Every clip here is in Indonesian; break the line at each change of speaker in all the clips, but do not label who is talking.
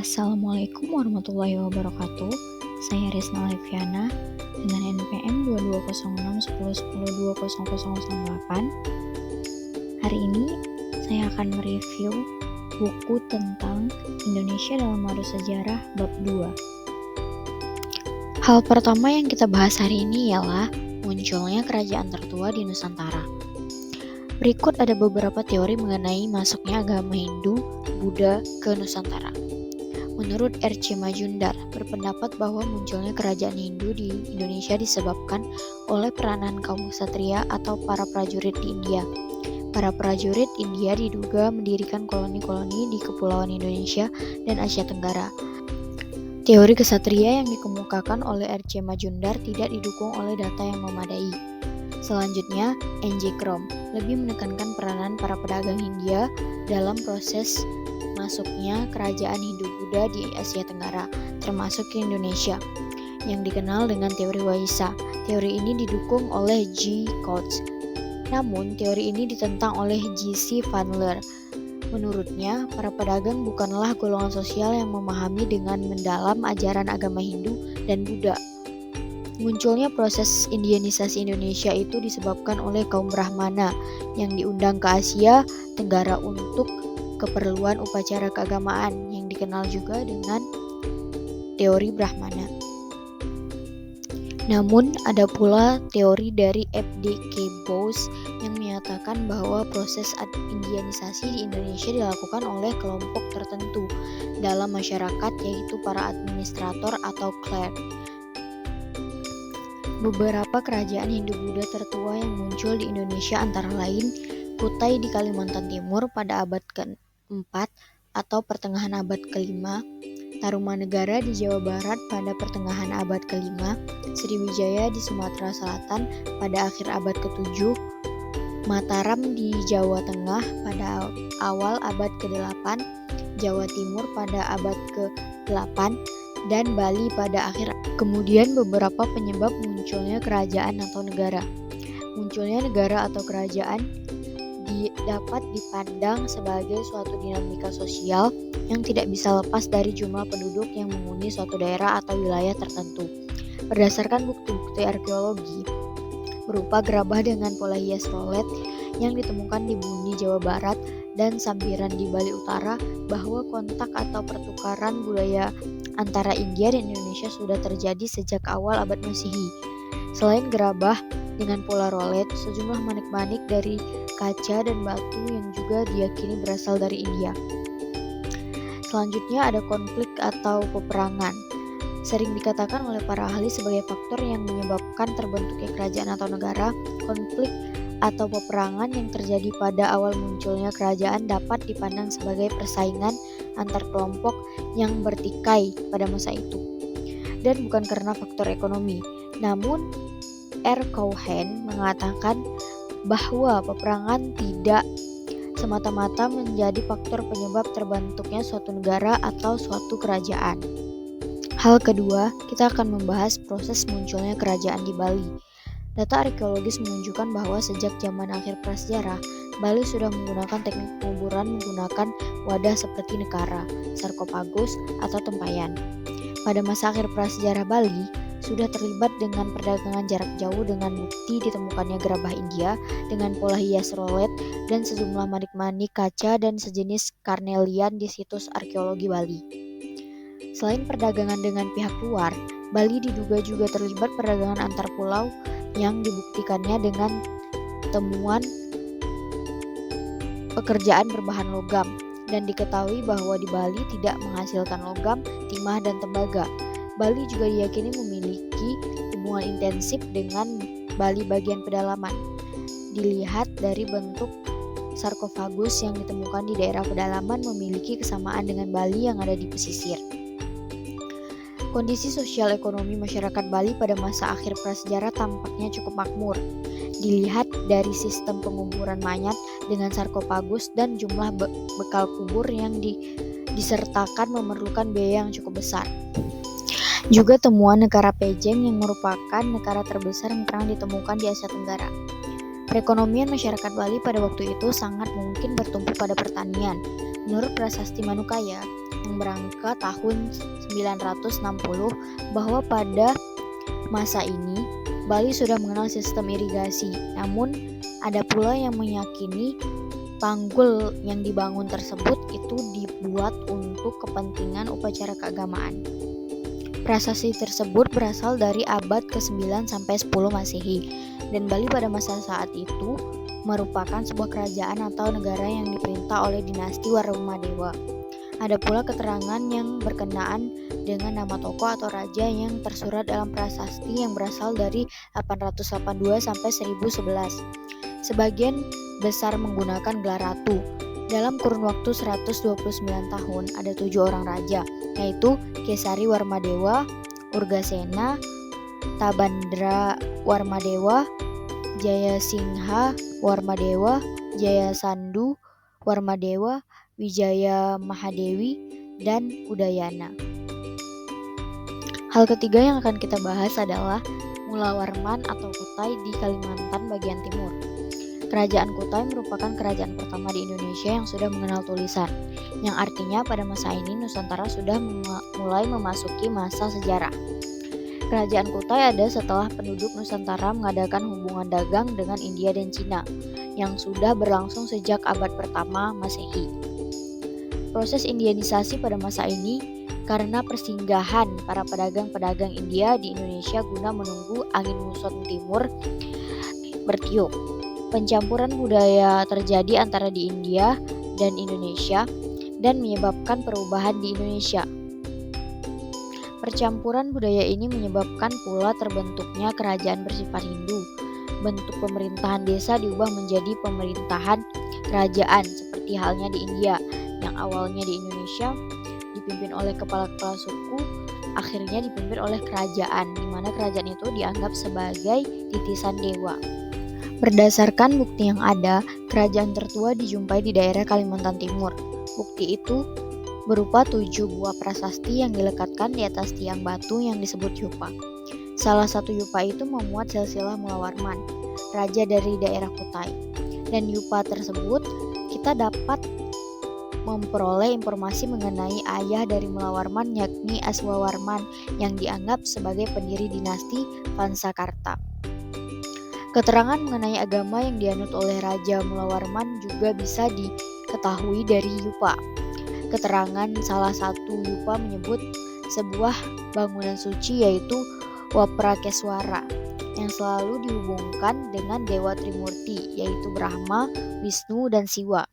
Assalamualaikum warahmatullahi wabarakatuh. Saya Risna Leviana dengan NPM 220611020008. Hari ini saya akan mereview buku tentang Indonesia dalam Arus Sejarah bab 2. Hal pertama yang kita bahas hari ini ialah munculnya kerajaan tertua di Nusantara. Berikut ada beberapa teori mengenai masuknya agama Hindu, Buddha ke Nusantara. Menurut R.C. Majumdar, berpendapat bahwa munculnya kerajaan Hindu di Indonesia disebabkan oleh peranan kaum ksatria atau para prajurit di India. Para prajurit India diduga mendirikan koloni-koloni di Kepulauan Indonesia dan Asia Tenggara. Teori ksatria yang dikemukakan oleh R.C. Majumdar tidak didukung oleh data yang memadai. Selanjutnya, N.J. Krom lebih menekankan peranan para pedagang Hindia dalam proses masuknya kerajaan Hindu-Buddha di Asia Tenggara, termasuk ke Indonesia, yang dikenal dengan teori Waisa. Teori ini didukung oleh G. Coates. Namun, teori ini ditentang oleh J.C. Vandler. Menurutnya, para pedagang bukanlah golongan sosial yang memahami dengan mendalam ajaran agama Hindu dan Buddha. Munculnya proses Indianisasi Indonesia itu disebabkan oleh kaum Brahmana yang diundang ke Asia Tenggara untuk keperluan upacara keagamaan yang dikenal juga dengan teori Brahmana. Namun, ada pula teori dari F.D.K. Bose yang menyatakan bahwa proses Indianisasi di Indonesia dilakukan oleh kelompok tertentu dalam masyarakat, yaitu para administrator atau clerk. Beberapa kerajaan Hindu-Buddha tertua yang muncul di Indonesia antara lain Kutai di Kalimantan Timur pada abad ke-4 atau pertengahan abad ke-5, Tarumanegara di Jawa Barat pada pertengahan abad ke-5, Sriwijaya di Sumatera Selatan pada akhir abad ke-7, Mataram di Jawa Tengah pada awal abad ke-8, Jawa Timur pada abad ke-8, dan Bali pada akhir. Kemudian beberapa penyebab munculnya kerajaan atau negara. Munculnya negara atau kerajaan dapat dipandang sebagai suatu dinamika sosial yang tidak bisa lepas dari jumlah penduduk yang menghuni suatu daerah atau wilayah tertentu. Berdasarkan bukti-bukti arkeologi berupa gerabah dengan pola hias rolet yang ditemukan di Buni, Jawa Barat, dan Sambiran di Bali Utara, bahwa kontak atau pertukaran budaya antara India dan Indonesia sudah terjadi sejak awal abad Masehi. Selain gerabah dengan pola rolet, sejumlah manik-manik dari kaca dan batu yang juga diyakini berasal dari India. Selanjutnya ada konflik atau peperangan. Sering dikatakan oleh para ahli sebagai faktor yang menyebabkan terbentuknya kerajaan atau negara. Konflik atau peperangan yang terjadi pada awal munculnya kerajaan dapat dipandang sebagai persaingan antar kelompok yang bertikai pada masa itu, dan bukan karena faktor ekonomi. Namun, R. Cohen mengatakan bahwa peperangan tidak semata-mata menjadi faktor penyebab terbentuknya suatu negara atau suatu kerajaan. Hal kedua, kita akan membahas proses munculnya kerajaan di Bali. Data arkeologis menunjukkan bahwa sejak zaman akhir prasejarah, Bali sudah menggunakan teknik penguburan menggunakan wadah seperti nekara, sarkofagus, atau tempayan. Pada masa akhir prasejarah Bali, sudah terlibat dengan perdagangan jarak jauh dengan bukti ditemukannya gerabah India dengan pola hias rolet dan sejumlah manik-manik kaca dan sejenis karnelian di situs arkeologi Bali. Selain perdagangan dengan pihak luar, Bali diduga juga terlibat perdagangan antar pulau yang dibuktikannya dengan temuan pekerjaan berbahan logam, dan diketahui bahwa di Bali tidak menghasilkan logam, timah, dan tembaga. Bali juga diyakini memiliki hubungan intensif dengan Bali bagian pedalaman. Dilihat dari bentuk sarkofagus yang ditemukan di daerah pedalaman memiliki kesamaan dengan Bali yang ada di pesisir. Kondisi sosial ekonomi masyarakat Bali pada masa akhir prasejarah tampaknya cukup makmur. Dilihat dari sistem penguburan mayat dengan sarkofagus dan jumlah bekal kubur yang disertakan memerlukan biaya yang cukup besar. Juga temuan negara Pejeng yang merupakan negara terbesar yang pernah ditemukan di Asia Tenggara. Perekonomian masyarakat Bali pada waktu itu sangat mungkin bertumpu pada pertanian. Menurut Prasasti Manukaya, yang berangka tahun 960 bahwa pada masa ini Bali sudah mengenal sistem irigasi. Namun ada pula yang meyakini tanggul yang dibangun tersebut itu dibuat untuk kepentingan upacara keagamaan. Prasasti tersebut berasal dari abad ke-9 sampai 10 Masehi, dan Bali pada masa saat itu merupakan sebuah kerajaan atau negara yang diperintah oleh dinasti Warmadewa. Ada pula keterangan yang berkenaan dengan nama tokoh atau raja yang tersurat dalam prasasti yang berasal dari 882 sampai 1011. Sebagian besar menggunakan gelar ratu. Dalam kurun waktu 129 tahun ada 7 orang raja, yaitu Kesari Warmadewa, Urgasena, Tabandra Warmadewa, Jayasingha Warmadewa, Jayasandu Warmadewa, Wijaya Mahadewi, dan Udayana. Hal ketiga yang akan kita bahas adalah Mulawarman atau Kutai di Kalimantan bagian timur. Kerajaan Kutai merupakan kerajaan pertama di Indonesia yang sudah mengenal tulisan, yang artinya pada masa ini Nusantara sudah mulai memasuki masa sejarah. Kerajaan Kutai ada setelah penduduk Nusantara mengadakan hubungan dagang dengan India dan Cina, yang sudah berlangsung sejak abad pertama Masehi. Proses Indianisasi pada masa ini karena persinggahan para pedagang-pedagang India di Indonesia guna menunggu angin muson timur bertiup. Pencampuran budaya terjadi antara di India dan Indonesia dan menyebabkan perubahan di Indonesia. Percampuran budaya ini menyebabkan pula terbentuknya kerajaan bersifat Hindu. Bentuk pemerintahan desa diubah menjadi pemerintahan kerajaan seperti halnya di India, yang awalnya di Indonesia dipimpin oleh kepala-kepala suku, akhirnya dipimpin oleh kerajaan, di mana kerajaan itu dianggap sebagai titisan dewa. Berdasarkan bukti yang ada, kerajaan tertua dijumpai di daerah Kalimantan Timur. Bukti itu berupa 7 buah prasasti yang dilekatkan di atas tiang batu yang disebut yupa. Salah satu yupa itu memuat silsilah Mulawarman, raja dari daerah Kutai. Dan yupa tersebut kita dapat memperoleh informasi mengenai ayah dari Mulawarman, yakni Aswawarman, yang dianggap sebagai pendiri dinasti Pansakarta. Keterangan mengenai agama yang dianut oleh Raja Mulawarman juga bisa diketahui dari yupa. Keterangan salah satu yupa menyebut sebuah bangunan suci yaitu Waprakeswara yang selalu dihubungkan dengan Dewa Trimurti yaitu Brahma, Wisnu, dan Siwa.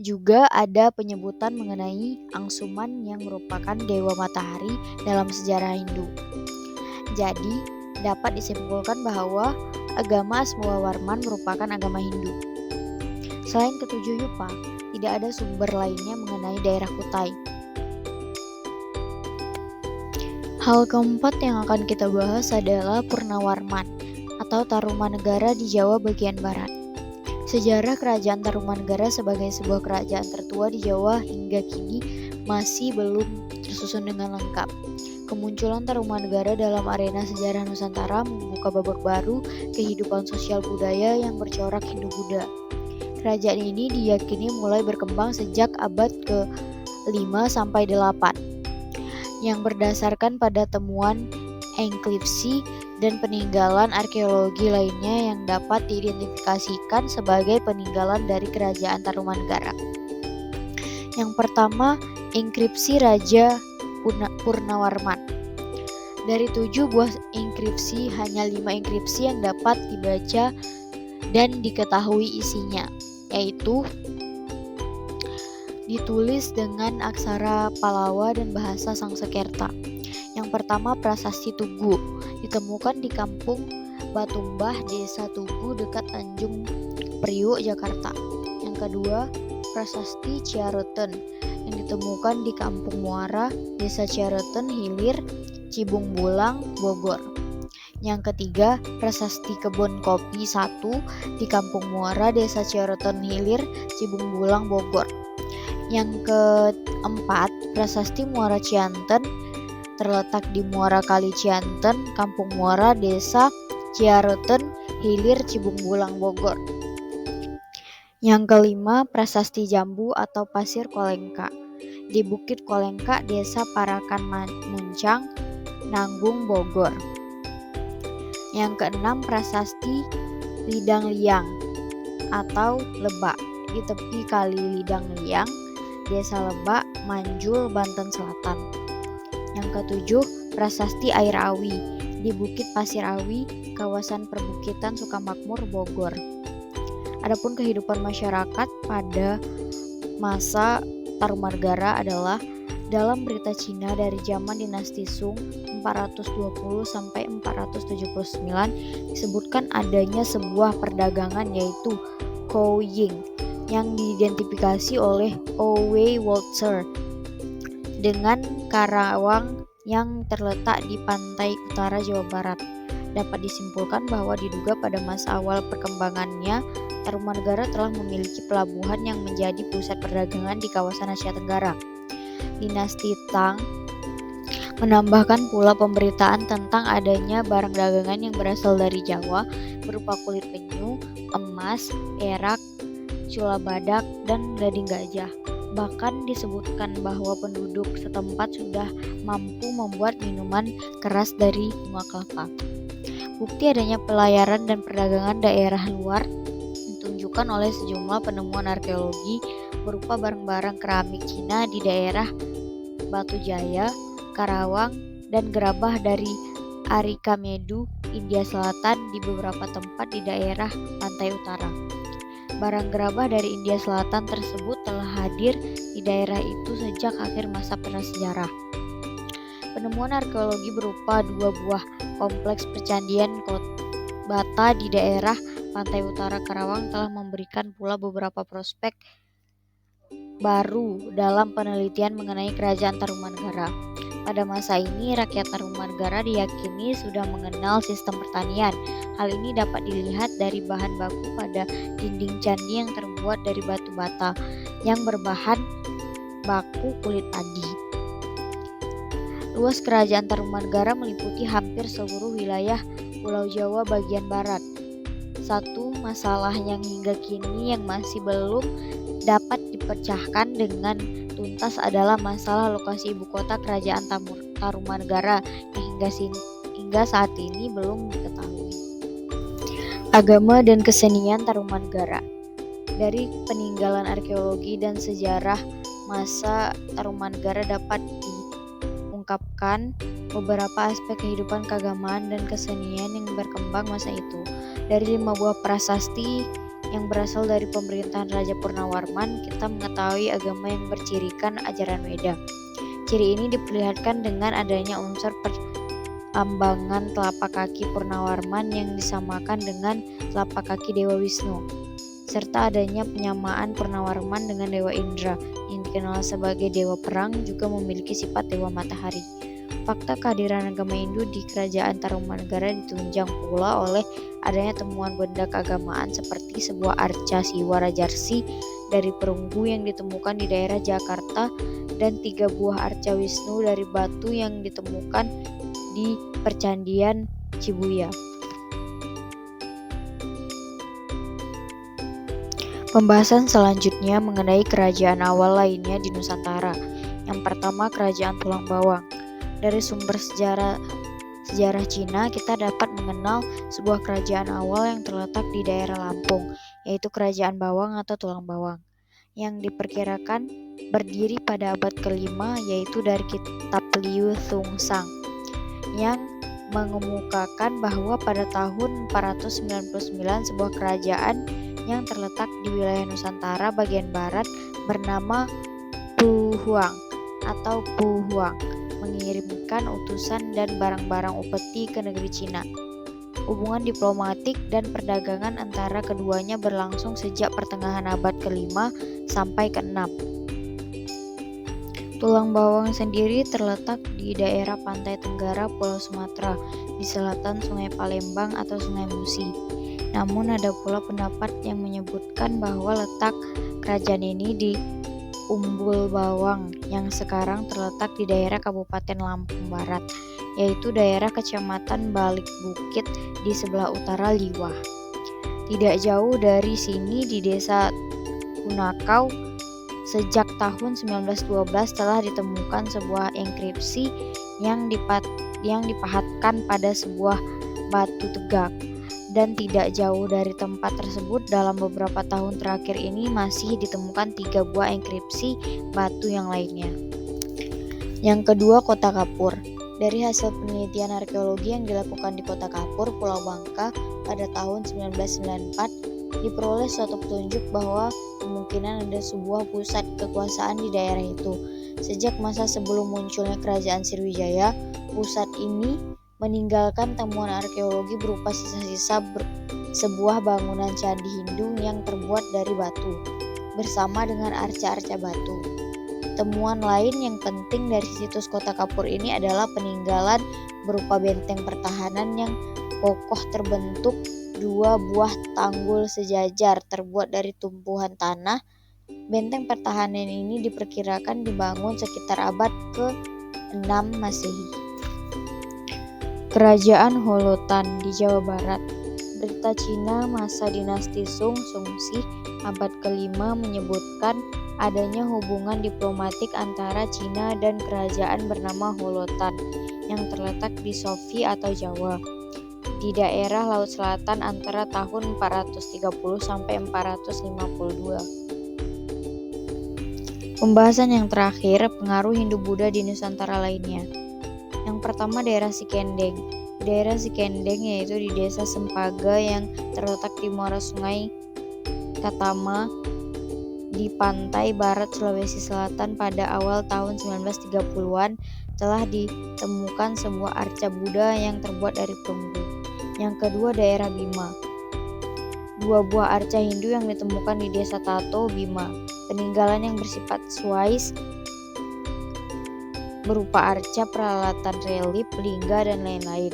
Juga ada penyebutan mengenai Angsuman yang merupakan dewa matahari dalam sejarah Hindu. Jadi, dapat disimpulkan bahwa agama Aswawarman merupakan agama Hindu. Selain ketujuh yupa, tidak ada sumber lainnya mengenai daerah Kutai. Hal keempat yang akan kita bahas adalah Purnawarman atau Tarumanegara di Jawa bagian barat. Sejarah kerajaan Tarumanegara sebagai sebuah kerajaan tertua di Jawa hingga kini masih belum tersusun dengan lengkap. Kemunculan Tarumanegara dalam arena sejarah Nusantara membuka babak baru kehidupan sosial budaya yang bercorak Hindu-Buddha. Kerajaan ini diyakini mulai berkembang sejak abad ke-5 sampai 8, yang berdasarkan pada temuan enkripsi dan peninggalan arkeologi lainnya yang dapat diidentifikasikan sebagai peninggalan dari kerajaan Tarumanegara. Yang pertama, enkripsi Raja Purnawarman. Dari 7 buah enkripsi, hanya 5 enkripsi yang dapat dibaca dan diketahui isinya, yaitu ditulis dengan aksara Palawa dan bahasa Sangsekerta. Yang pertama, Prasasti Tugu, ditemukan di Kampung Batumbah, Desa Tugu dekat Tanjung Priuk, Jakarta. Yang kedua, Prasasti Ciareten, yang ditemukan di Kampung Muara, Desa Ciareten Hilir, Cibung Bulang, Bogor. Yang ketiga, Prasasti Kebun Kopi 1 di Kampung Muara, Desa Ciareten Hilir, Cibung Bulang, Bogor. Yang keempat, Prasasti Muara Cianten, terletak di Muara Kali Cianten, Kampung Muara, Desa Ciareten Hilir, Cibung Bulang, Bogor. Yang kelima, Prasasti Jambu atau Pasir Kolengka, di Bukit Kolengka, Desa Parakan Muncang, Nanggung, Bogor. Yang keenam, Prasasti Lidang Liang atau Lebak di tepi Kali Lidang Liang, Desa Lebak, Manjul, Banten Selatan. Yang ketujuh, Prasasti Air Awi di Bukit Pasir Awi, kawasan perbukitan Sukamakmur, Bogor. Adapun kehidupan masyarakat pada masa Tarumanegara adalah dalam berita Cina dari zaman dinasti Sung 420 sampai 479 disebutkan adanya sebuah perdagangan yaitu Kou Ying yang diidentifikasi oleh Owe Waltzer dengan Karawang yang terletak di pantai utara Jawa Barat. Dapat disimpulkan bahwa diduga pada masa awal perkembangannya, Tarumanegara telah memiliki pelabuhan yang menjadi pusat perdagangan di kawasan Asia Tenggara. Dinasti Tang menambahkan pula pemberitaan tentang adanya barang dagangan yang berasal dari Jawa berupa kulit penyu, emas, perak, cula badak, dan gading gajah. Bahkan disebutkan bahwa penduduk setempat sudah mampu membuat minuman keras dari bunga kelapa. Bukti adanya pelayaran dan perdagangan daerah luar ditunjukkan oleh sejumlah penemuan arkeologi berupa barang-barang keramik Cina di daerah Batu Jaya, Karawang, dan gerabah dari Arikamedu, India Selatan di beberapa tempat di daerah pantai utara. Barang gerabah dari India Selatan tersebut telah hadir di daerah itu sejak akhir masa prasejarah. Penemuan arkeologi berupa 2 buah kompleks percandian bata di daerah pantai utara Karawang telah memberikan pula beberapa prospek baru dalam penelitian mengenai kerajaan Tarumanegara. Pada masa ini, rakyat Tarumanegara diyakini sudah mengenal sistem pertanian. Hal ini dapat dilihat dari bahan baku pada dinding candi yang terbuat dari batu bata yang berbahan baku kulit padi. Luas kerajaan Tarumanegara meliputi hampir seluruh wilayah Pulau Jawa bagian barat. Satu masalah yang hingga kini yang masih belum dapat dipecahkan dengan tuntas adalah masalah lokasi ibu kota kerajaan Tarumanegara yang hingga saat ini belum diketahui. Agama dan kesenian Tarumanegara. Dari peninggalan arkeologi dan sejarah masa Tarumanegara dapat diungkapkan beberapa aspek kehidupan keagamaan dan kesenian yang berkembang masa itu. Dari 5 buah prasasti yang berasal dari pemerintahan Raja Purnawarman, kita mengetahui agama yang bercirikan ajaran Weda. Ciri ini diperlihatkan dengan adanya unsur perambangan telapak kaki Purnawarman yang disamakan dengan telapak kaki Dewa Wisnu, serta adanya penyamaan Purnawarman dengan Dewa Indra yang dikenal sebagai Dewa Perang juga memiliki sifat Dewa Matahari. Fakta kehadiran agama Hindu di kerajaan Tarumanegara ditunjang pula oleh adanya temuan benda keagamaan seperti sebuah arca Siwa Rajarsi dari perunggu yang ditemukan di daerah Jakarta dan 3 buah arca Wisnu dari batu yang ditemukan di Percandian Cibuya. Pembahasan selanjutnya mengenai kerajaan awal lainnya di Nusantara. Yang pertama, kerajaan Tulang Bawang. Dari sumber sejarah Cina, kita dapat mengenal sebuah kerajaan awal yang terletak di daerah Lampung, yaitu Kerajaan Bawang atau Tulang Bawang, yang diperkirakan berdiri pada abad ke-5, yaitu dari kitab Liu Thungsang, yang mengemukakan bahwa pada tahun 499 sebuah kerajaan yang terletak di wilayah Nusantara bagian barat bernama Puhuang atau Puhuang mengirimkan utusan dan barang-barang upeti ke negeri Cina. Hubungan diplomatik dan perdagangan antara keduanya berlangsung sejak pertengahan abad ke-5 sampai ke-6. Tulang Bawang sendiri terletak di daerah pantai tenggara Pulau Sumatera, di selatan Sungai Palembang atau Sungai Musi. Namun ada pula pendapat yang menyebutkan bahwa letak kerajaan ini di Umbul Bawang yang sekarang terletak di daerah Kabupaten Lampung Barat, yaitu daerah Kecamatan Balik Bukit di sebelah utara Liwah. Tidak jauh dari sini di Desa Hunakau, sejak tahun 1912 telah ditemukan sebuah inskripsi yang dipahatkan pada sebuah batu tegak. Dan tidak jauh dari tempat tersebut, dalam beberapa tahun terakhir ini masih ditemukan 3 buah inskripsi batu yang lainnya. Yang kedua, Kota Kapur. Dari hasil penelitian arkeologi yang dilakukan di Kota Kapur, Pulau Bangka pada tahun 1994, diperoleh suatu petunjuk bahwa kemungkinan ada sebuah pusat kekuasaan di daerah itu. Sejak masa sebelum munculnya Kerajaan Sriwijaya, pusat ini meninggalkan temuan arkeologi berupa sisa-sisa sebuah bangunan candi Hindu yang terbuat dari batu, bersama dengan arca-arca batu. Temuan lain yang penting dari situs Kota Kapur ini adalah peninggalan berupa benteng pertahanan yang kokoh terbentuk 2 buah tanggul sejajar terbuat dari tumpuhan tanah. Benteng pertahanan ini diperkirakan dibangun sekitar abad ke-6 Masehi. Kerajaan Holotan di Jawa Barat. Berita Cina masa dinasti Sung Sungsi abad ke-5 menyebutkan adanya hubungan diplomatik antara Cina dan kerajaan bernama Holotan yang terletak di Sofi atau Jawa, di daerah Laut Selatan antara tahun 430 sampai 452. Pembahasan yang terakhir, pengaruh Hindu-Buddha di Nusantara lainnya. Yang pertama, daerah Sikendeng. Daerah Sikendeng yaitu di desa Sempaga yang terletak di muara sungai Katama di pantai barat Sulawesi Selatan pada awal tahun 1930-an telah ditemukan sebuah arca Buddha yang terbuat dari perunggu. Yang kedua, daerah Bima. 2 buah arca Hindu yang ditemukan di desa Tato, Bima. Peninggalan yang bersifat Swiss berupa arca, peralatan relief, lingga, dan lain-lain.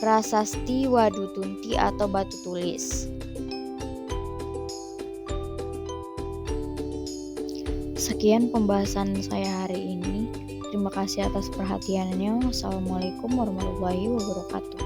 Prasasti Wadutunti atau batu tulis. Sekian pembahasan saya hari ini. Terima kasih atas perhatiannya. Wassalamualaikum warahmatullahi wabarakatuh.